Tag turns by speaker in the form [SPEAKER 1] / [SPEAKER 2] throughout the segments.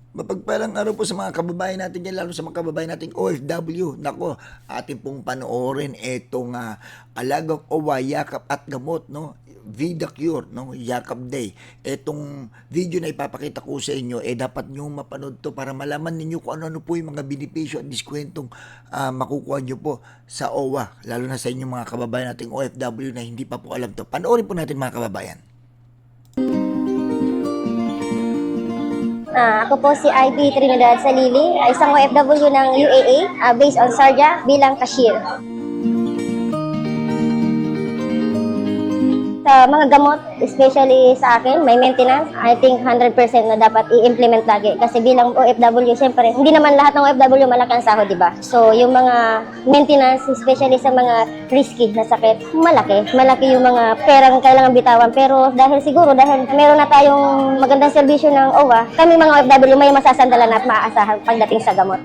[SPEAKER 1] Mapagpalang araw po sa mga kababayan natin dyan, lalo sa mga kababayan nating OFW. Nako, atin pong panoorin itong Alagang Owa, Yakap at Gamot, no? Vida Cure, no? Yakap Day. Itong video na ipapakita ko sa inyo, dapat nyo mapanood to para malaman ninyo kung ano-ano po yung mga benepisyo at diskwentong makukuha nyo po sa OWA. Lalo na sa inyong mga kababayan nating OFW na hindi pa po alam to. Panoorin po natin mga kababayan.
[SPEAKER 2] Ako po si Ivy Trinidad Salili, isang OFW ng UAE, based on Sharjah bilang cashier. Sa mga gamot, especially sa akin, may maintenance. I think 100% na dapat i-implement lagi. Kasi bilang OFW, syempre, hindi naman lahat ng OFW malaki ang sahod, di ba? So, yung mga maintenance, especially sa mga risky na sakit, malaki. Malaki yung mga perang kailangan bitawan. Pero dahil siguro, dahil meron na tayong magandang serbisyo ng OWA, kami mga OFW may masasandalan at maaasahan pagdating sa gamot.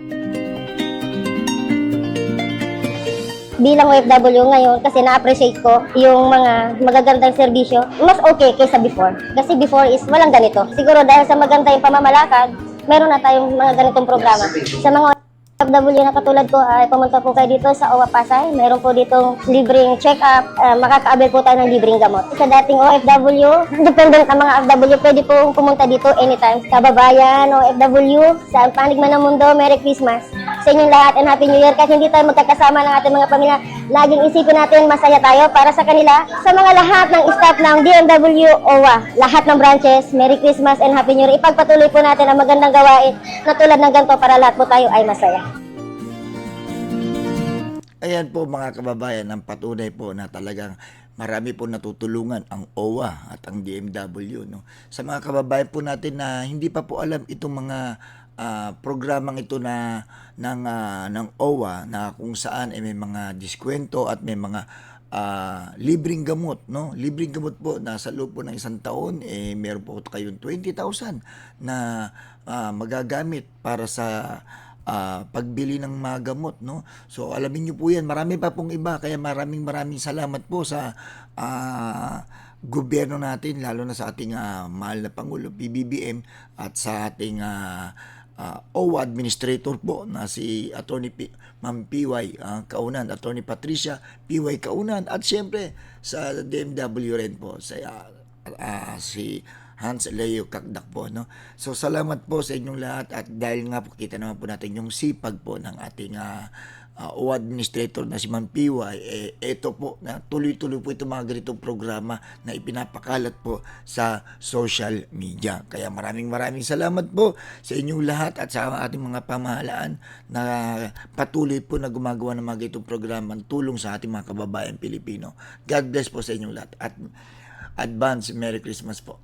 [SPEAKER 2] Bilang OFW ngayon, kasi na-appreciate ko yung mga magagandang serbisyo, mas okay kaysa before. Kasi before is walang ganito. Siguro dahil sa maganda yung pamamalakad, meron na tayong mga ganitong programa. Sa mga OFW na katulad ko, ay pumunta po kayo dito sa OWA Pasay. Mayroon po ditong libreng check-up, makaka-avail po tayo ng libreng gamot. Sa dating OFW, dependent ang mga OFW, pwede po pumunta dito anytime. Kababayan, OFW, sa panig man ng mundo, Merry Christmas sa inyong lahat and Happy New Year. Kahit hindi tayo magkakasama ng ating mga pamilya, laging isipin natin masaya tayo para sa kanila. Sa mga lahat ng staff ng DMW OWA, lahat ng branches, Merry Christmas and Happy New Year. Ipagpatuloy po natin ang magandang gawain na tulad ng ganito para lahat po tayo ay masaya.
[SPEAKER 1] Ayan po mga kababayan, ang patunay po na talagang marami po natutulungan ang OWA at ang DMW. No? Sa mga kababayan po natin na hindi pa po alam itong mga programang ito ng OWA na kung saan may mga diskwento at may mga libreng gamot, no? Libreng gamot po na sa loob po ng isang taon meron po kayong 20,000 na magagamit para sa pagbili ng mga gamot, no? So alamin niyo po 'yan, marami pa pong iba kaya maraming salamat po sa gobyerno natin, lalo na sa ating mahal na Pangulo PBBM at sa ating OWA administrator po na si Ma'am PY Kaunan, Attorney Patricia PY Kaunan, at siyempre sa DMW rin po sa si Hans Leo Kakdak po, no? So salamat po sa inyong lahat, at dahil nga po kita naman po natin yung sipag po ng ating OWA administrator na si Ma'am PY, ito po na tuloy-tuloy po itong mga ganitong programa na ipinapakalat po sa social media. Kaya maraming salamat po sa inyong lahat at sa ating mga pamahalaan na patuloy po na gumagawa ng mga ganitong programa, tulong sa ating mga kababayan Pilipino. God bless po sa inyong lahat at advance Merry Christmas po.